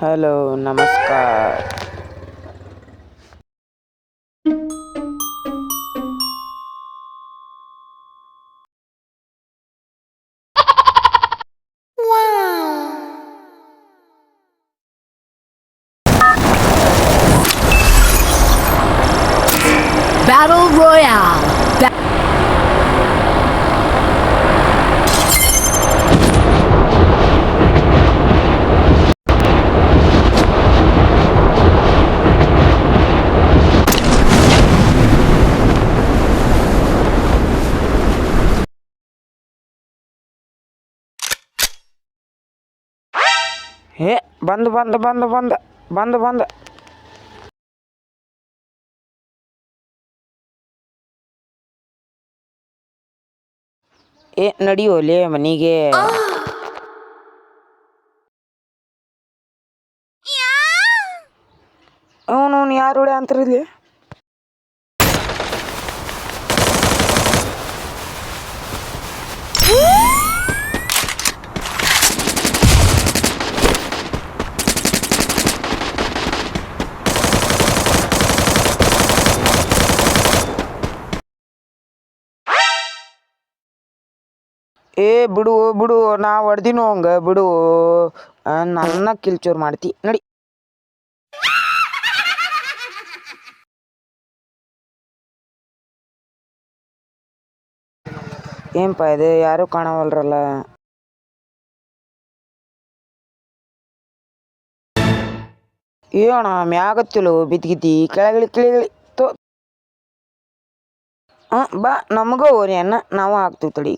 Hello ನಮಸ್ಕಾರ. Battle Royale. ಹೇ ಬಂದು ಬಂದು ಬಂದು ಬಂದು ಬಂದು ಬಂದು ನಡಿಯೋಲೆ ಮನೆಗೆ. ಅವನು ಯಾರು ಹೊಡೆ ಅಂತಾರಿಲ್ಲಿ? ಬಿಡು ಬಿಡು, ನಾ ಹೊಡ್ದಿನೋ ಹಂಗ ಬಿಡು. ನನ್ನ ಕಿಲ್ಚೋರ್ ಮಾಡ್ತಿ ನಡಿ. ಏನಪ್ಪ ಇದು, ಯಾರು ಕಾಣವಲ್ರಲ್ಲ. ಅಣ್ಣ ಮ್ಯಾಗತ್ತಿಲು ಬಿದ್ದಿಗಿದ್ದಿ ಕೆಳಗಿಳಿ ಕೆಳಗಿಳಿ ತೋ. ಬಾ ನಮಗೂ ಓರಿ ಅನ್ನ, ನಾವು ಹಾಕ್ತೀವಿ ತಡಿ.